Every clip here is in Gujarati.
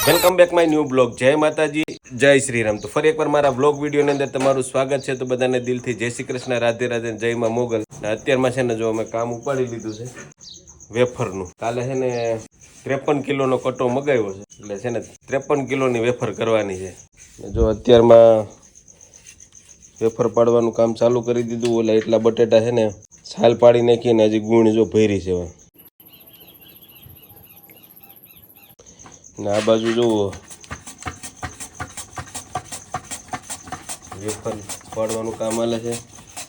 Welcome back my new blog. જય માતાજી, જય શ્રી રામ. તો ફરી એકવાર મારા બ્લોગ વિડીયોની અંદર તમારું સ્વાગત છે. તો બધાને દિલથી જય શ્રી કૃષ્ણ, રાધે રાધે, જય માં મોગલ. અત્યારમાં છે ને જો અમે કામ ઉપાડી લીધું છે વેફરનું. કાલે છે ને 53 કિલોનો કટો મગાવ્યો છે, એટલે છે ને 53 કિલોની વેફર કરવાની છે. જો અત્યારમાં વેફર પાડવાનું કામ ચાલુ કરી દીધું. ઓલા એટલા બટેટા છે ને છાલ પાડી નાખીને હજી ગુણ જો ભરી છે. ને આ બાજુ જુઓ વેફર પાડવાનું કામ આલે છે.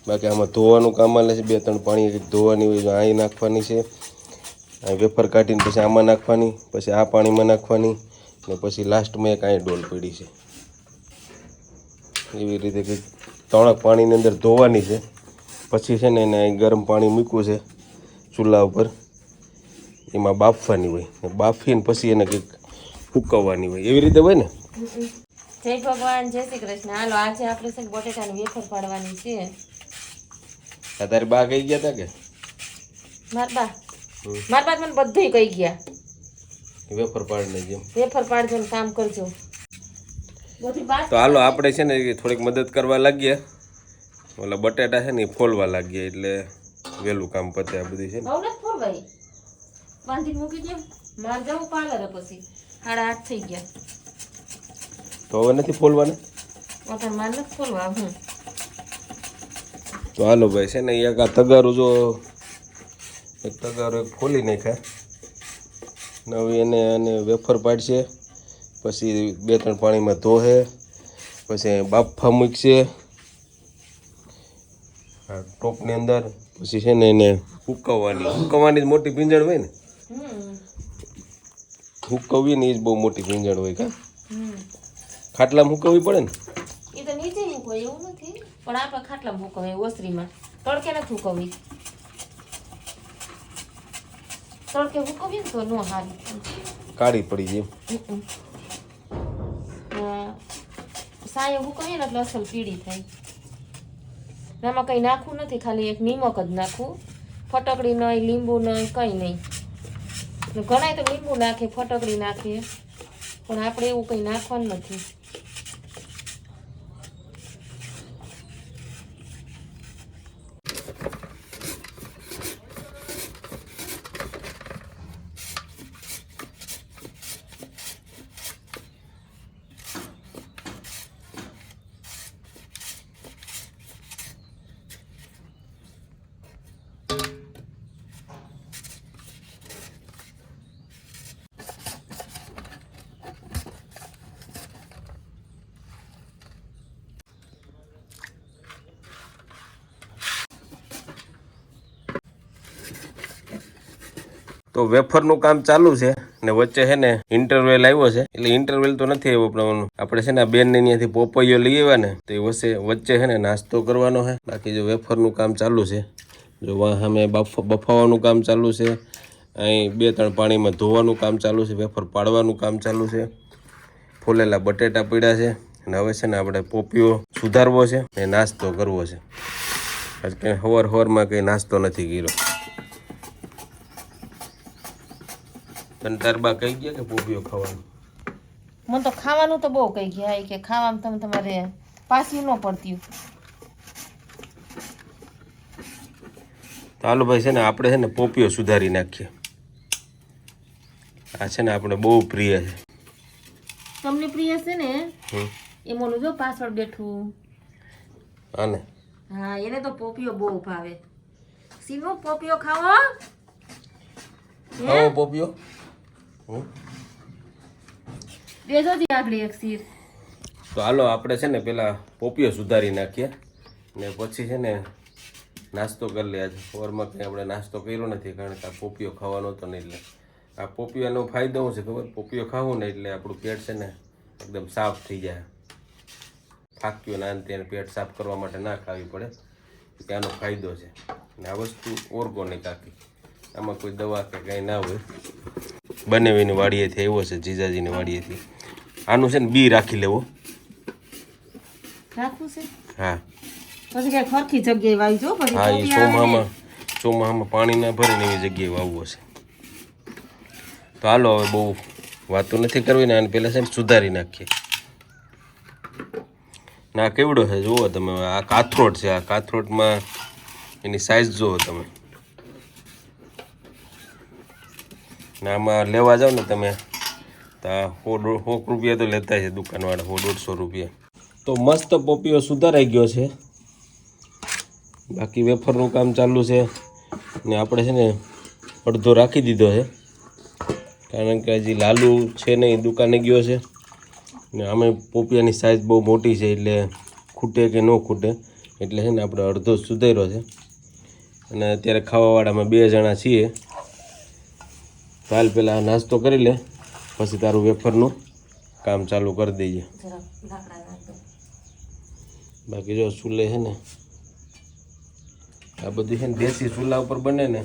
બાકી આમાં ધોવાનું કામ આલે છે. 2-3 પાણી ધોવાની હોય, અહીં નાખવાની છે. અહીં વેફર કાઢીને પછી આમાં નાખવાની, પછી આ પાણીમાં નાખવાની, ને પછી લાસ્ટમાં એક અહીં ડોલ પડી છે. એવી રીતે કંઈક 3 પાણીની અંદર ધોવાની છે. પછી છે ને એને અહીં ગરમ પાણી મૂક્યું છે ચૂલા ઉપર, એમાં બાફવાની હોય. બાફીને પછી એને કંઈક ફૂકવવાની હોય. એવી રીતે હોય ને. જય ભગવાન, જય શ્રી કૃષ્ણ. હાલો આજે આપણે છે બટેટાની વેફર પાડવાની છે. આ તારી બા કહી ગયા હતા કે મારા બા મને બધુંય કહી ગયા, વેફર પાડીને જેમ વેફર પાડજો ને કામ કરજો. તો હાલો આપણે છે ને થોડીક મદદ કરવા લાગીએ. ઓલા બટેટા છે ને એ ફોલવા લાગીએ એટલે વહેલું કામ પતે. આ બધી છે ને હવે ફોલવાય બાંધી મૂકી દે. માર જવું પાર્લર પછી 8:30 થઈ ગયા. તો હવે નથી ફોલવાના. ઓતા માર નથી ફોલવા હું. તો હાલો ભાઈ છે ને એક આ તગારું જો એક તગારું એક ફોલી નાખ્યા. નવી એને વેફર પાડશે, પછી 2-3 પાણીમાં ધોહે, પછી બાફા મૂકશે આ ટોપની અંદર. પછી છે ને એને હુકવવાની જ મોટી ભીંજણ હોય ને, હુકવવી ને એ જ બહુ મોટી ભીંજણ હોય. કા ખાટલામાં હુકવવી પડે ને. એ તો નીચે મૂકવાય એવું નથી, પણ આપણે ખાટલામાં મૂકવાય ઓસરીમાં. તડકે નથી મૂકવી. તડકે મૂકવી ને તો નો હારી, કાળી પડી જાય. સાયો મૂકવીએ ને એટલે અસલ પીળી થાય. આમાં કંઈ નાખવું નથી, ખાલી એક નિમક જ નાખવું. ફટકડી નહીં, લીંબુ નહીં, કંઈ નહીં. ઘણા તો લીંબુ નાખે, ફટકડી નાખે, પણ આપણે એવું કંઈ નાખવાનું નથી. તો વેફરનું કામ ચાલુ છે ને વચ્ચે છે ને ઇન્ટરવેલ આવ્યો છે. એટલે ઇન્ટરવેલ તો નથી આવ્યો, પણ આપણે છે ને આ બેનને ત્યાંથી પોપૈયો લઈ આવ્યા ને, તો એ વચ્ચે છે ને નાસ્તો કરવાનો છે. બાકી જો વેફરનું કામ ચાલુ છે. જો વાં સામે બફાવાનું કામ ચાલુ છે. અહીં 2-3 પાણીમાં ધોવાનું કામ ચાલુ છે. વેફર પાડવાનું કામ ચાલુ છે. ફોલેલા બટેટા પડ્યા છે. અને હવે છે ને આપણે પોપિયો સુધારવો છે ને નાસ્તો કરવો છે. આજ કંઈ સવારમાં કંઈ નાસ્તો નથી કર્યો. તને તાર બા કહી ગયા કે પોપિયો ખાવાનું? મને તો ખાવાનું તો બહુ કહી ગયા કે ખાવામાં તમારે પાછી ન પડતી. ચાલો ભાઈ છે ને આપણે છે ને પોપિયો સુધારી નાખીએ. આ છે ને આપણે બહુ પ્રિય છે. તમને પ્રિય છે ને એમ ઓલું જો પાછળ બેઠું આને. હા, એને તો પોપિયો બહુ ભાવે. સીનો પોપિયો ખાવો? ખાવો પોપિયો? દેજો જી આગળ એક સીર. તો હાલો આપણે છે ને પેલા પોપિયો સુધારી નાખીએ ને પછી છે ને નાસ્તો કરી લે. આજે સવારમાં કંઈ આપણે નાસ્તો કર્યો નથી, કારણ કે આ પોપિયો ખાવાનો હતો ને. એટલે આ પોપિયાનો ફાયદો શું છે ખબર? પોપિયો ખાવું ને એટલે આપણું પેટ છે ને એકદમ સાફ થઈ જાય. ફાક્યું ના તેને પેટ સાફ કરવા માટે ના ખાવી પડે, ત્યાંનો ફાયદો છે. ને આ વસ્તુ ઓર્ગોનિક આખી, આમાં કોઈ દવા કે કંઈ ના હોય. બનાવીને વાડીએથી આવ્યો છે, જીજાજીની વાડીએથી. આનું છે ને બી રાખી લેવો. રાખવું છે? હા. પછી કે ખરખી જગ્યાએ વાવજો. પછી હા, એ ચોમાહામાં પાણી ના ભરે ને એવી જગ્યાએ વાવવો છે. તો હાલો હવે બહુ વાતું નથી કરવી ને આને પહેલાં છે ને સુધારી નાખીએ. ના કેવડો છે જુઓ તમે, આ કાથરોટ છે. આ કાથરોટમાં એની સાઇઝ જુઓ તમે. ને આમાં લેવા જાઓ ને તમે તો 100 રૂપિયા તો લેતા છે દુકાનવાળા, 100-150 રૂપિયા. તો મસ્ત પોપીઓ સુધારાઈ ગયો છે. બાકી વેફરનું કામ ચાલુ છે ને આપણે છે ને અડધો રાખી દીધો છે, કારણ કે હજી લાલુ છે નહીં, દુકાને ગયો છે ને અમે પોપિયાની સાઇઝ બહુ મોટી છે એટલે ખૂટે કે ન ખૂટે એટલે છે ને આપણે અડધો સુધાર્યો છે. અને અત્યારે ખાવાવાળામાં 2 જણા છીએ. હાલ પહેલાં નાસ્તો કરી લે, પછી તારું વેફરનું કામ ચાલુ કરી દઈએ. બાકી જો ચૂલે છે ને આ બધું છે ને દેશી ચૂલા ઉપર બને ને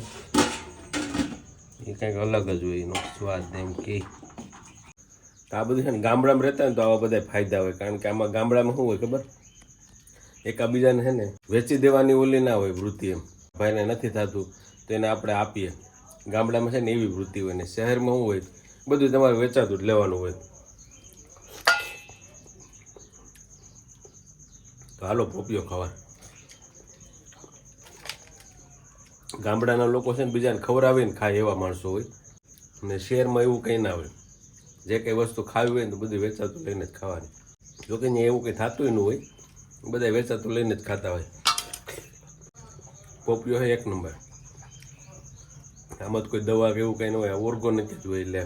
એ કંઈક અલગ જ હોય એનો સ્વાદ. એમ કે આ બધું છે ને ગામડામાં રહેતા હોય ને તો આવા બધા ફાયદા હોય, કારણ કે આમાં ગામડામાં શું હોય ખબર, એકાબીજાને છે ને વેચી દેવાની ઓલી ના હોય વૃત્તિ. એમ ભાઈને નથી થતું તો એને આપણે આપીએ. ગામડામાં છે ને એવી વૃત્તિ હોય ને શહેરમાં શું હોય, બધું તમારે વેચાતું જ લેવાનું હોય. તો હાલો પોપિયો ખાવા. ગામડાના લોકો છે ને બીજાને ખવડાવીને ખાય એવા માણસો હોય, અને શહેરમાં એવું કંઈ ના હોય. જે કંઈ વસ્તુ ખાવી હોય ને તો બધું વેચાતું લઈને જ ખાવાની. જોકે અહીંયા એવું કંઈ થતું ન હોય, બધા વેચાતું લઈને જ ખાતા હોય. પોપિયો છે 1 નંબર. આમાં તો કોઈ દવા કે એવું કંઈ ન હોય, ઓર્ગોનિક જ હોય. એટલે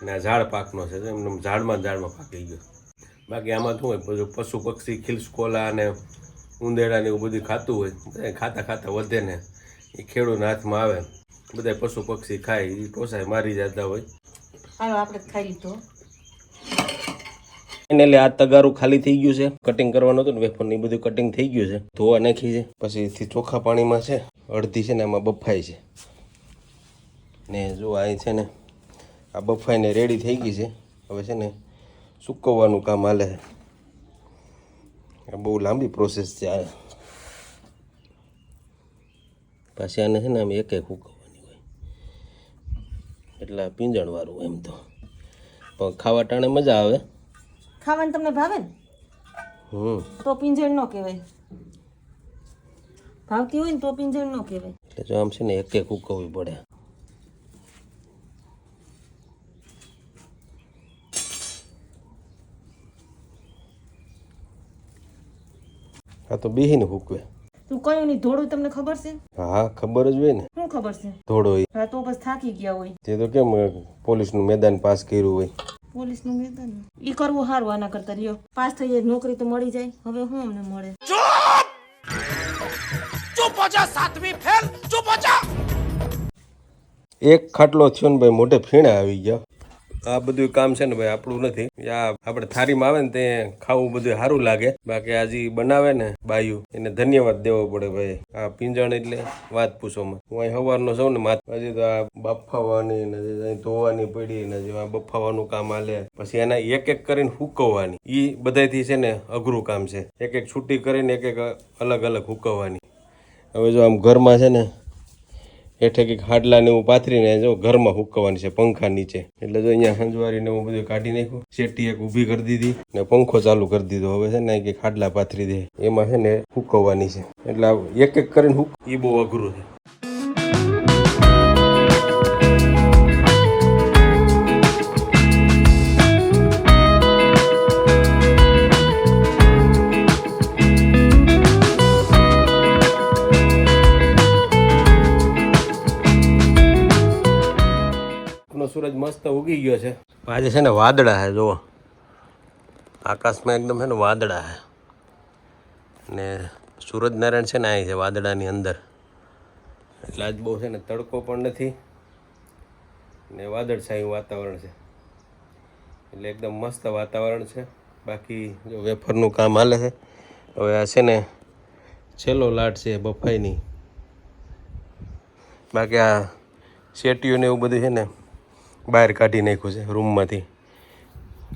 અને આ ઝાડ પાકનો છે, એમને ઝાડમાં પાકી ગયો. બાકી આમાં શું હોય, બધું પશુ પક્ષી ખિલસ્કોલા અને ઉંદેડા ને એવું બધું ખાતું હોય. બધા ખાતા વધે ને એ ખેડૂતના હાથમાં આવે, બધા પશુ પક્ષી ખાય, એ ટોસાય મારી જતા હોય. હાલો આપણે ખાઈ લીધો. એટલે આ તગારું ખાલી થઈ ગયું છે. કટિંગ કરવાનું હતું ને વેફર ને બધું કટિંગ થઈ ગયું છે. ધોવા નાખી છે, પછીથી ચોખ્ખા પાણીમાં છે, અડધી છે ને આમાં બફાય છે. ને જો અહીં છે ને આ બફાઈને રેડી થઈ ગઈ છે. હવે છે ને સૂકવવાનું કામ હાલે છે. આ બહુ લાંબી પ્રોસેસ છે. આ પાછી આને છે ને આમ એક સૂકવવાની હોય, એટલે પીંજણવાળું એમ તો પણ ખાવા ટાણે મજા આવે. ખાવાનું તમને ભાવે ને તો પિંજણ ન કહેવાય, ભાવતી હોય ને તો પિંજણ ન કહેવાય. એટલે જો આમ છે ને એક સૂકવવી પડે. આ તો બેહીને સૂકવે. તું કયું નહીં ધોળું તમને ખબર છે? હા ખબર જ હોય ને. શું ખબર છે? ધોળો હોય. હા તો બસ થાકી ગયા હોય. તે તો કેમ પોલીસનું મેદાન પાસ કર્યું હોય. પોલીસનું મેદાન ઈ કરવું સારું, આના કરતા રહ્યો. પાસ થઈ જાય નોકરી તો મળી જાય. હવે શું અમને મળે? ચૂપ હો જા, 7મી ફેલ, ચૂપ હો જા. એક ખાટલો થયો ને ભાઈ, મોઢે ફીણા આવી ગયા. આ બધું કામ છે ને ભાઈ આપણું નથી. આ આપણે થાળીમાં આવે ને તે ખાવું બધું સારું લાગે. બાકી આજે બનાવે ને બાયું એને ધન્યવાદ દેવો પડે ભાઈ. આ પીંજણ એટલે વાત પૂછોમાં. હું અહીં સવારનો સૌ ને હજી તો આ બફાવાની ને ધોવાની પડી ને આ બફાવાનું કામ હાલે. પછી એના એક કરીને સૂકવવાની, એ બધાથી છે ને અઘરું કામ છે. એક છૂટી કરીને એક અલગ સૂકવવાની. હવે જો આમ ઘરમાં છે ને હેઠે કંઈક હાડલા ને એવું પાથરીને જો ઘરમાં સૂકવવાની છે પંખા નીચે. એટલે જો અહીંયા હંજવારીને હું બધું કાઢી નાખ્યું. શેટી એક ઊભી કરી દીધી ને પંખો ચાલુ કરી દીધો. હવે છે ને કંઈક હાડલા પાથરી દે, એમાં છે ને સૂકવવાની છે. એટલે એક કરીને એ બહુ અઘરું છે. સૂરજ મસ્ત ઉગી ગયો છે. આજે છે ને વાદળા છે, જુઓ આકાશમાં એકદમ છે ને વાદળા છે ને સૂરજનારાયણ છે ને અહીં છે વાદળાની અંદર. એટલે આજ બહુ છે ને તડકો પણ નથી ને વાદળછાયું વાતાવરણ છે, એટલે એકદમ મસ્ત વાતાવરણ છે. બાકી જો વેફરનું કામ હાલે છે. હવે આ છે ને છેલ્લો લાટ છે બફાઈની. બાકી આ શેટીઓ ને એવું બધું છે ને બહાર કાઢી નાખ્યું છે રૂમમાંથી.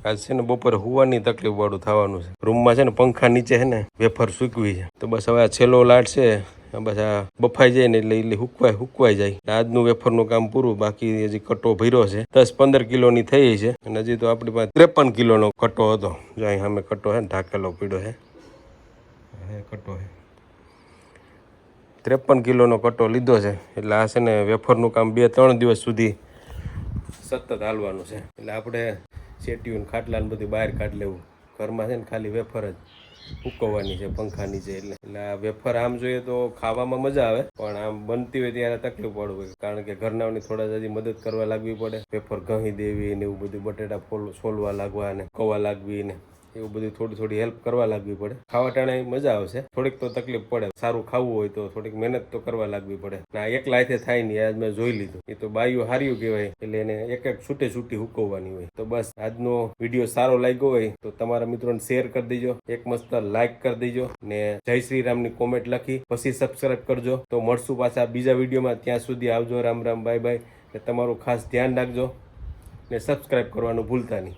આજ છે ને બપોરે હુવાની તકલીફ વાળું થવાનું છે. રૂમમાં છે ને પંખા નીચે છે ને વેફર સૂકવી છે. તો બસ હવે આ છેલ્લો લાટ છે બસ આ બફાઈ જાય ને એટલે હુકવાઈ જાય. આજનું વેફરનું કામ પૂરું. બાકી હજી કટ્ટો ભર્યો છે, 10-15 કિલોની થઈ છે. અને હજી તો આપણી પાસે 53 કિલોનો કટ્ટો હતો. જો અહીં સામે કટ્ટો છે ને, ઢાકેલો પીડ્યો છે. કટ્ટો છે 53 કિલોનો કટ્ટો લીધો છે. એટલે આ છે ને વેફરનું કામ 2-3 દિવસ સુધી સતત હાલવાનું છે. એટલે આપણે શેટીયું ખાટલા ને બધું બહાર કાઢી લેવું. ઘરમાં છે ને ખાલી વેફર જ ઉકવવાની છે પંખા નીચે. એટલે આ વેફર આમ જોઈએ તો ખાવામાં મજા આવે, પણ આમ બનતી હોય ત્યારે તકલીફ પડે, કારણ કે ઘરનાઓની થોડા હજી મદદ કરવા લાગવી પડે. વેફર ઘહી દેવી ને એવું બધું, બટેટા સોલવા લાગવા ને કવા લાગવી ને એવું બધું થોડી હેલ્પ કરવા લાગવી પડે. ખાવા ટાણે મજા આવશે, થોડીક તો તકલીફ પડે. સારું ખાવું હોય તો થોડીક મહેનત તો કરવા લાગવી પડે. ના એકલા હાથે થાય નહીં, આજ મેં જોઈ લીધું. એ તો બાયું હાર્યું કહેવાય, એટલે એને એક છૂટી હુકવવાની હોય. તો બસ આજનો વિડીયો સારો લાગ્યો હોય તો તમારા મિત્રોને શેર કરી દેજો, એક મસ્ત લાઈક કરી દેજો ને જય શ્રી રામની કોમેન્ટ લખી પછી સબસ્ક્રાઇબ કરજો. તો મળશું પાછા બીજા વિડીયોમાં. ત્યાં સુધી આવજો. Ram Ram, bye bye. ને તમારું ખાસ ધ્યાન રાખજો ને સબસ્ક્રાઇબ કરવાનું ભૂલતા નહીં.